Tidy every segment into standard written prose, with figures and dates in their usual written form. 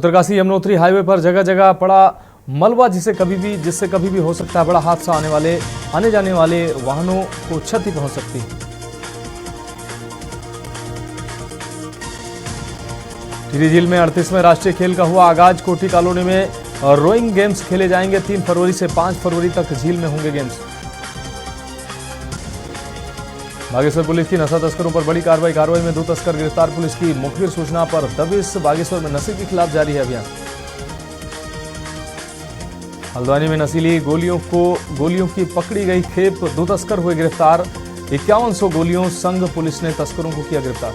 Uttarkashi Yamunotri highway पर जगह जगह पड़ा मलबा जिससे कभी भी हो सकता है बड़ा हादसा। आने जाने वाले वाहनों को क्षति पहुंच सकती है। टिहरी झील में 38वें राष्ट्रीय खेल का हुआ आगाज। कोठी कॉलोनी में रोइंग गेम्स खेले जाएंगे। 3 फरवरी से 5 फरवरी तक झील में होंगे गेम्स। बागेश्वर पुलिस की नशा तस्करों पर बड़ी कार्रवाई में 2 तस्कर गिरफ्तार। पुलिस की मुखबिर सूचना पर दबिश बागेश्वर में नशे के खिलाफ जारी है अभियान। हल्द्वानी में नशीली गोलियों की पकड़ी गई खेप। 2 तस्कर हुए गिरफ्तार। 5100 गोलियों संग पुलिस ने तस्करों को किया गिरफ्तार।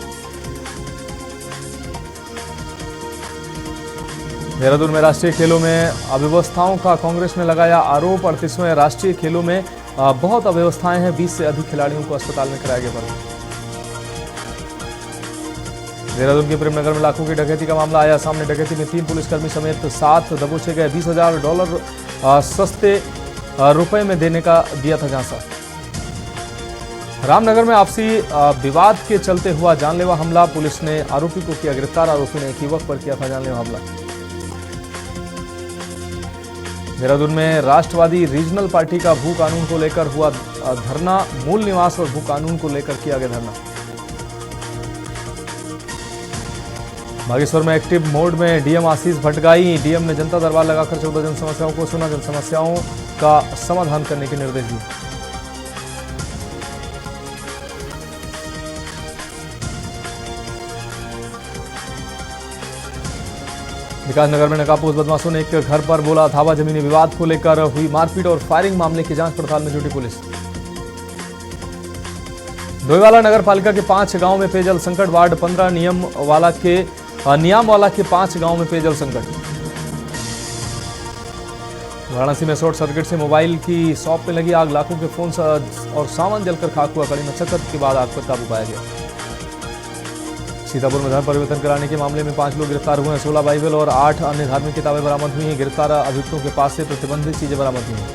देहरादून में राष्ट्रीय खेलों में अव्यवस्थाओं का कांग्रेस ने लगाया आरोप। 38वें राष्ट्रीय खेलों में बहुत अव्यवस्थाएं हैं। 20 से अधिक खिलाड़ियों को अस्पताल में कराया गया भर्ती। देहरादून के प्रेमनगर में लाखों की डकैती का मामला आया सामने। डकैती में 3 पुलिसकर्मी समेत 7 दबोचे गए। $20,000 सस्ते रुपए में देने का दिया था झांसा। रामनगर में आपसी विवाद के चलते हुआ जानलेवा हमला। पुलिस ने आरोपी को किया गिरफ्तार। आरोपी ने एक युवक पर किया था जानलेवा हमला। देहरादून में राष्ट्रवादी रीजनल पार्टी का भू कानून को लेकर हुआ धरना। मूल निवास और भू कानून को लेकर किया गया धरना। बागेश्वर में एक्टिव मोड में डीएम आशीष भटगाई। डीएम ने जनता दरबार लगाकर 14 जन समस्याओं को सुना। जन समस्याओं का समाधान करने के निर्देश दिए। विकासनगर में नकाबपोश बदमाशों ने एक घर पर बोला धावा। जमीनी विवाद को लेकर हुई मारपीट और फायरिंग मामले की जांच पड़ताल में जुटी पुलिस। डोईवाला नगर पालिका के 5 गांवों में पेयजल संकट। वार्ड 15 नियामवाला के 5 गांवों में पेयजल संकट। वाराणसी में शॉर्ट सर्किट से मोबाइल की शॉप में लगी आग। लाखों के फोन और सामान जलकर खाक हुआ। कड़ी मशक्कत के बाद आग पर काबू पाया गया। सीतापुर में धर्म परिवर्तन कराने के मामले में 5 लोग गिरफ्तार हुए हैं। 16 बाइबल और 8 अन्य धार्मिक किताबें बरामद हुई हैं। गिरफ्तार अभियुक्तों के पास से प्रतिबंधित चीजें बरामद हुई हैं।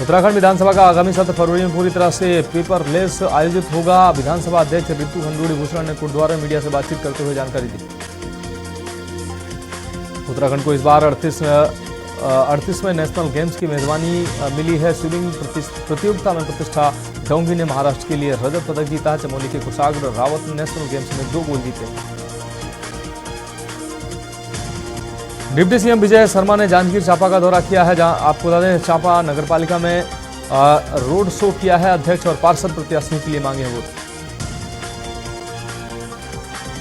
उत्तराखंड विधानसभा का आगामी 7 फरवरी में पूरी तरह से पेपरलेस आयोजित होगा। विधानसभा अध्यक्ष रितु खंडूड़ी भूषण ने गुरुद्वारा में मीडिया से बातचीत करते हुए जानकारी दी। उत्तराखंड को इस बार 38वें नेशनल गेम्स की मेजबानी मिली है। स्विमिंग प्रतियोगिता में प्रतिष्ठा डोंगी ने महाराष्ट्र के लिए रजत पदक जीता। चमोली के कुशाग्र रावत ने नेशनल गेम्स में 2 गोल जीते। डिप्टी सीएम विजय शर्मा ने जांजगीर चांपा का दौरा किया है। जहां आपको बता दें चांपा नगरपालिका में रोड शो किया है। अध्यक्ष और पार्षद प्रत्याशियों के लिए मांगे वोट।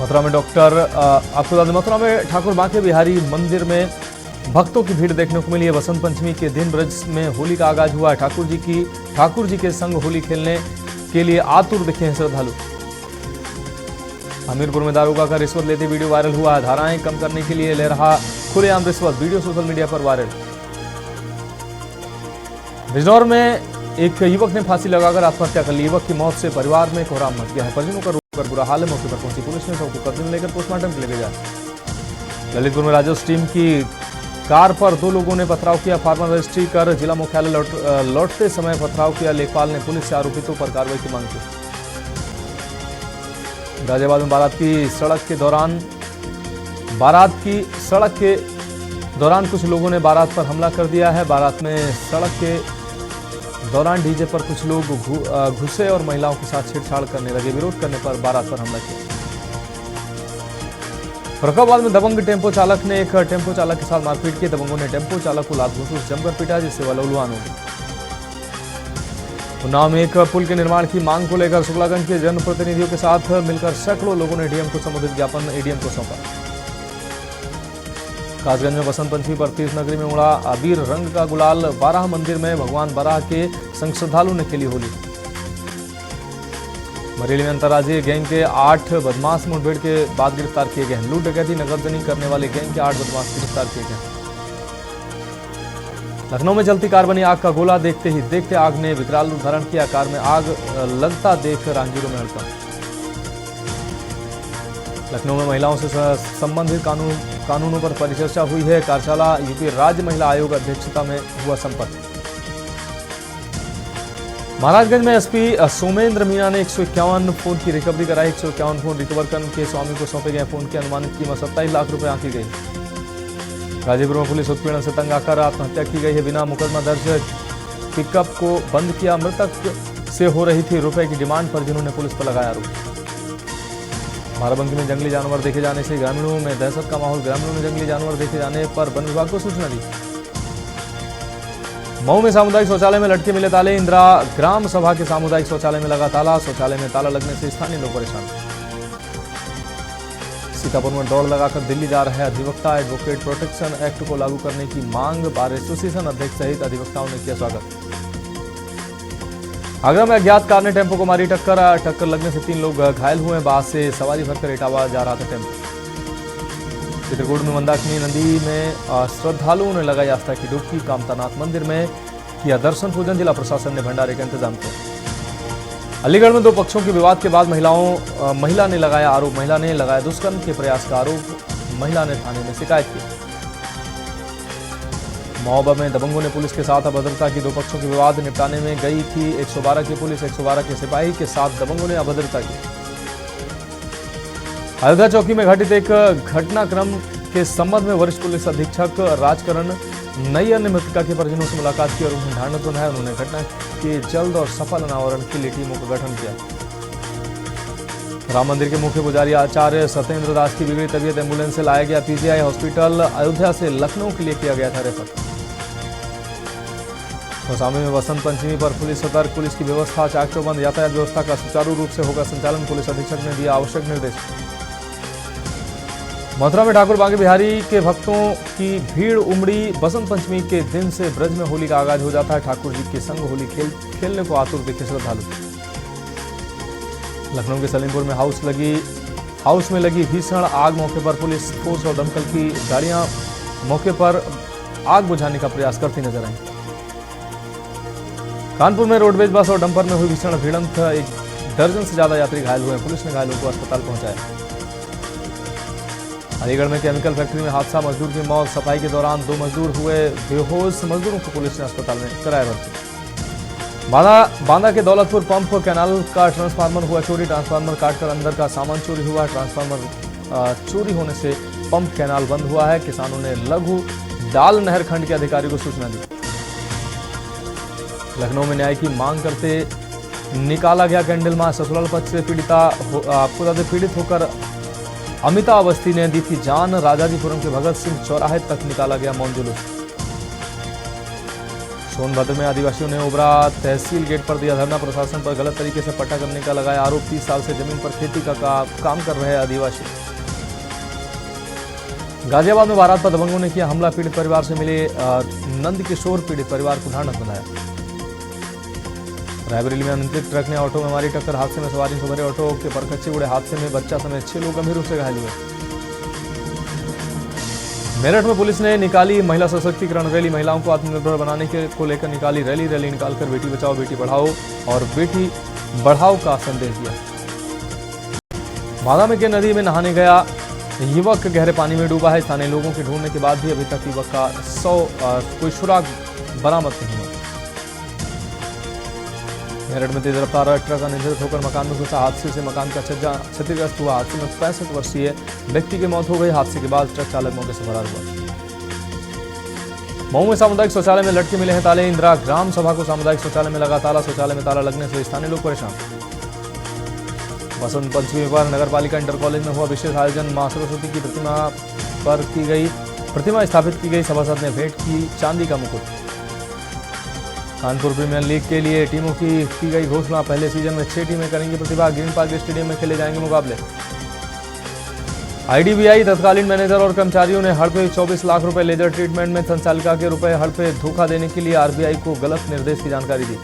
मथुरा में आपको बता दें मथुरा में ठाकुर बांके बिहारी मंदिर में भक्तों की भीड़ देखने को मिली है। बसंत पंचमी के दिन ब्रज में होली का आगाज हुआ है। ठाकुर जी के संग होली खेलने के लिए आतुर दिखे हैं श्रद्धालु। हमीरपुर में दारोगा का रिश्वत लेते वीडियो वायरल हुआ है। धाराएं कम करने के लिए ले रहा खुलेआम रिश्वत। वीडियो सोशल मीडिया पर वायरल। बिजनौर में एक युवक ने फांसी लगाकर आत्महत्या कर ली। युवक की मौत से परिवार में कोहराम मच गया है। परिजनों का रोकर बुरा हाल है। मौके पर पहुंची पुलिस ने सबको कब्जे में लेकर पोस्टमार्टम के लिए भेजा। ललितपुर में राजस्व टीम की कार पर 2 लोगों ने पथराव किया। फार्मर रजिस्ट्री कर जिला मुख्यालय लौटते समय पथराव किया। लेखपाल ने पुलिस से आरोपितों पर कार्रवाई की मांग की। गाजियाबाद में बारात की सड़क के दौरान कुछ लोगों ने बारात पर हमला कर दिया है। बारात में सड़क के दौरान डीजे पर कुछ लोग घुसे और महिलाओं के साथ छेड़छाड़ करने लगे। विरोध करने पर बारात पर हमला किया। फरुखाबाद में दबंग टेम्पो चालक ने एक टेम्पो चालक के साथ मारपीट की। दबंगों ने टेम्पो चालक को लात घूंस जमकर पीटा जिससे वह लहूलुहान हो गया। उन्नाव में एक पुल के निर्माण की मांग को लेकर शुक्लागंज के जनप्रतिनिधियों के साथ मिलकर सैकड़ों लोगों ने डीएम को संबोधित ज्ञापन एडीएम को सौंपा। कासगंज में बसंत पंचमी पर तीर्थ नगरी में उड़ा अबीर रंग का गुलाल। बाराह मंदिर में भगवान बाराह के संग श्रद्धालु ने खेली होली। बरेली में अंतर्राज्यीय गैंग के 8 बदमाश मुठभेड़ के बाद गिरफ्तार किए गए हैं। लूट डकैती नकदजनी करने वाले गैंग के 8 बदमाश गिरफ्तार किए गए। लखनऊ में जलती कार बनी आग का गोला। देखते आग ने विकराल रूप धारण किया। कार में आग लगता देख राहगीरों में हड़कंप। लखनऊ में महिलाओं से संबंधित कानूनों पर परिचर्चा हुई है। कार्यशाला यूपी राज्य महिला आयोग अध्यक्षता में हुआ संपन्न। महाराजगंज में एसपी सोमेंद्र मीणा ने 151 फोन की रिकवरी कराई। 151 फोन रिकवर कर के स्वामी को सौंपे गए। फोन की अनुमानित कीमत 27 लाख रुपए आंकी गई। गाजीपुर में पुलिस उत्पीड़न से तंग आकर आत्महत्या की गई है। बिना मुकदमा दर्ज पिकअप को बंद किया। मृतक से हो रही थी रुपए की डिमांड पर, जिन्होंने पुलिस पर लगाया आरोप। बाराबंकी में जंगली जानवर देखे जाने से ग्रामीणों में दहशत का माहौल। ग्रामीणों ने जंगली जानवर देखे जाने पर वन विभाग को सूचना दी। मऊ में सामुदायिक शौचालय में लटके मिले ताले। इंदिरा ग्राम सभा के सामुदायिक शौचालय में लगा ताला। शौचालय में ताला लगने से स्थानीय लोग परेशान। सीतापुर में दौड़ लगाकर दिल्ली जा रहे अधिवक्ता। एडवोकेट प्रोटेक्शन एक्ट को लागू करने की मांग। बार एसोसिएशन अध्यक्ष सहित अधिवक्ताओं ने किया स्वागत। आगरा में अज्ञात कार ने टेम्पो को मारी टक्कर लगने से 3 लोग घायल हुए। बास से सवारी भरकर इटावा जा रहा था टेम्पो। चित्रकूट में मंदाकिनी नदी में श्रद्धालुओं ने लगाई आस्था की डुबकी। कामतानाथ मंदिर में किया दर्शन पूजन। जिला प्रशासन ने भंडारे का इंतजाम किया। अलीगढ़ में 2 पक्षों के विवाद के बाद महिला ने लगाया आरोप। महिला ने लगाया दुष्कर्म के प्रयास का आरोप। महिला ने थाने में शिकायत की। महोबा में दबंगों ने पुलिस के साथ अभद्रता की। 2 पक्षों के विवाद निपटाने में गई थी 112 की पुलिस। 112 के सिपाही के साथ दबंगों ने अभद्रता की। अयोध्या चौकी में घटित एक घटनाक्रम के संबंध में वरिष्ठ पुलिस अधीक्षक राजकरण नैयर ने मृतका के परिजनों से मुलाकात की और उन्हें ढांढस बंधाया। उन्होंने घटना के जल्द और सफल अनावरण के लिए टीमों का गठन किया। राम मंदिर के मुख्य पुजारी आचार्य सत्येंद्र दास की बिगड़ी तबीयत। एम्बुलेंस से लाया गया पीजीआई हॉस्पिटल। अयोध्या से लखनऊ के लिए किया गया था रेफर। कौसाम्बी में वसंत पंचमी पर पुलिस सतर्क। पुलिस की व्यवस्था चाक चौबंद। यातायात व्यवस्था का सुचारू रूप से होगा संचालन। पुलिस अधीक्षक ने दिया आवश्यक निर्देश। मथुरा में ठाकुर बांके बिहारी के भक्तों की भीड़ उमड़ी। बसंत पंचमी के दिन से ब्रज में होली का आगाज हो जाता है। ठाकुर जी के संग होली खेलने को आतुर दिखे श्रद्धालु। लखनऊ के सलीमपुर में हाउस में लगी भीषण आग। मौके पर पुलिस फोर्स और दमकल की गाड़ियां मौके पर आग बुझाने का प्रयास करती नजर आई। कानपुर में रोडवेज बस और डंपर में हुई भीषण भिड़ंत। 1 दर्जन से ज्यादा यात्री घायल हुए। पुलिस ने घायलों को अस्पताल पहुंचाया। अलीगढ़ में केमिकल फैक्ट्री में हादसा। मजदूर की मौत। सफाई के दौरान 2 मजदूर हुए बेहोश। मजदूरों को पुलिस ने अस्पताल में कराया भर्ती। बांदा के दौलतपुर पंप कैनाल का ट्रांसफार्मर हुआ चोरी। ट्रांसफार्मर काटकर अंदर का सामान चोरी हुआ। ट्रांसफार्मर चोरी होने से पंप कैनाल बंद हुआ है। किसानों ने लघु डाल नहर खंड के अधिकारी को सूचना दी। लखनऊ में न्याय की मांग करते निकाला गया कैंडल मार्च। ससुराल पक्ष से पीड़ित होकर अमिता अवस्थी ने दी थी जान। राजाजीपुरम के भगत सिंह चौराहे तक निकाला गया मौन जुलूस। सोनभद्र में आदिवासियों ने ओबरा तहसील गेट पर दिया धरना। प्रशासन पर गलत तरीके से पट्टा करने का लगाया आरोप। 30 साल से जमीन पर खेती का काम कर रहे आदिवासी। गाजियाबाद में बारात पर दबंगों ने किया हमला। पीड़ित परिवार से मिले नंद किशोर। पीड़ित परिवार को ढांढस बंधाया। रायबरेली में अनियंत्रित ट्रक ने ऑटो में मारी टक्कर। हादसे में सवारी से भरे ऑटो के परखच्चे उड़े। हादसे में बच्चा समेत 6 लोग गंभीर रूप से घायल हुए। मेरठ में पुलिस ने निकाली महिला सशक्तिकरण रैली। महिलाओं को आत्मनिर्भर बनाने को लेकर निकाली रैली निकालकर बेटी बचाओ बेटी पढ़ाओ और बेटी बढ़ाओ का संदेश दिया। बांदा में के नदी में नहाने गया युवक गहरे पानी में डूबा है। स्थानीय लोगों के ढूंढने के बाद भी अभी तक युवक का कोई सुराग बरामद नहीं हुआ। मेरठ में तेज रफ्तार ट्रक अनियंत्रित होकर मकान में घुसा। हादसे से मकान का छज्जा क्षतिग्रस्त हुआ। हादसे में 65 वर्षीय व्यक्ति की मौत हो गई। हादसे के बाद ट्रक चालक मौके से फरार हुआ। मऊ में सामुदायिक शौचालय में लटके मिले हैं ताले। इंदिरा ग्राम सभा को सामुदायिक शौचालय में लगा ताला। शौचालय में ताला लगने से स्थानीय लोग परेशान। बसंत पंचमी पर नगर पालिका इंटर कॉलेज में हुआ विशेष आयोजन। मां सरस्वती की प्रतिमा स्थापित की गई। सभासद ने भेंट की चांदी का मुकुट। कानपुर प्रीमियर लीग के लिए टीमों की गई घोषणा। पहले सीजन में 6 टीमें करेंगी प्रतिभाग। ग्रीन पार्क स्टेडियम में खेले जाएंगे मुकाबले। आईडीबीआई तत्कालीन मैनेजर और कर्मचारियों ने हड़पे 24 लाख रुपए लेजर ट्रीटमेंट में संचालिका के रुपए हड़पे धोखा देने के लिए आरबीआई को गलत निर्देश की जानकारी दी।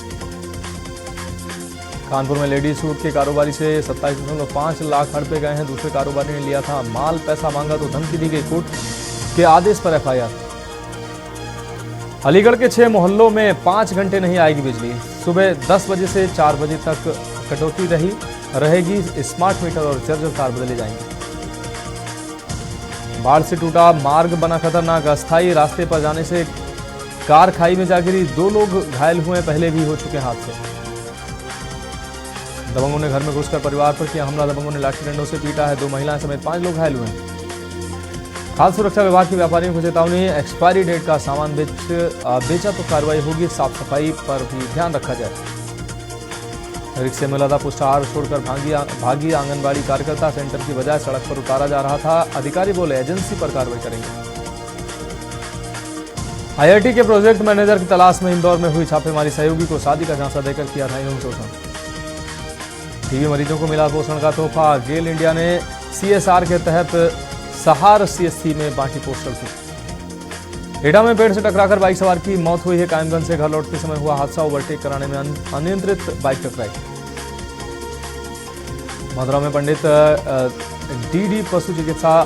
कानपुर में लेडीज सूट के कारोबारी से 27.5 लाख हड़पे गए हैं। दूसरे कारोबारी ने लिया था माल। पैसा मांगा तो धमकी दी गई। कोर्ट के आदेश पर एफआईआर। अलीगढ़ के 6 मोहल्लों में 5 घंटे नहीं आएगी बिजली। सुबह 10 बजे से 4 बजे तक कटौती रहेगी। स्मार्ट मीटर और चार्जर तार बदले जाएंगे। बाढ़ से टूटा मार्ग बना खतरनाक। अस्थायी रास्ते पर जाने से कार खाई में जा गिरी। 2 लोग घायल हुए। पहले भी हो चुके हादसे। दबंगों ने घर में घुसकर परिवार पर किया हमला। दबंगों ने लाठी डंडों से पीटा है। 2 महिलाएं समेत 5 लोग घायल हुए हैं। खाद्य सुरक्षा विभाग के व्यापारियों को चेतावनी, एक्सपायरी डेट का सामान बेचा तो कार्रवाई होगी। साफ सफाई पर भी ध्यान रखा जाए। रिक्शे में लदा पुष्टाहार छोड़कर भागी आंगनबाड़ी कार्यकर्ता। सेंटर की बजाय सड़क पर उतारा जा रहा था। अधिकारी बोले एजेंसी पर कार्रवाई करेंगे। आईआईटी के प्रोजेक्ट मैनेजर की तलाश में इंदौर में हुई छापेमारी। सहयोगी को शादी का झांसा देकर किया था यौन शोषण। टीबी मरीजों को मिला पोषण का तोहफा। गेल इंडिया ने सीएसआर के तहत सहार सीएससी में बांटी पोस्टल किट। एटा में पेड़ से टकराकर बाइक सवार की मौत हुई है। कायमगंज से घर लौटते समय हुआ हादसा। ओवरटेक कराने में अनियंत्रित बाइक टकराई। मथुरा में पंडित डीडी पशु चिकित्सा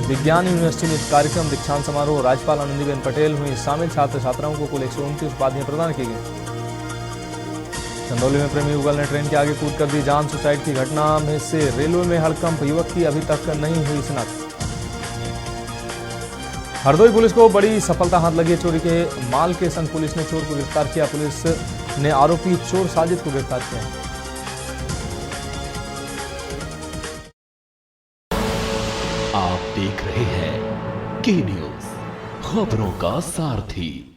विज्ञान यूनिवर्सिटी में कार्यक्रम। दीक्षांत समारोह। राज्यपाल आनंदीबेन पटेल हुई शामिल। छात्र छात्राओं को कुल 129 उपाधियां प्रदान की गई। चंदौली में प्रेमी युगल ने ट्रेन के आगे कूद कर दी जान। सुसाइड की घटना में से रेलवे में हड़कंप। युवक की अभी तक नहीं हुई शिनाख्त। हरदोई पुलिस को बड़ी सफलता हाथ लगी। चोरी के माल के संग पुलिस ने चोर को गिरफ्तार किया। पुलिस ने आरोपी चोर साजिद को गिरफ्तार किया। आप देख रहे हैं के न्यूज, खबरों का सारथी।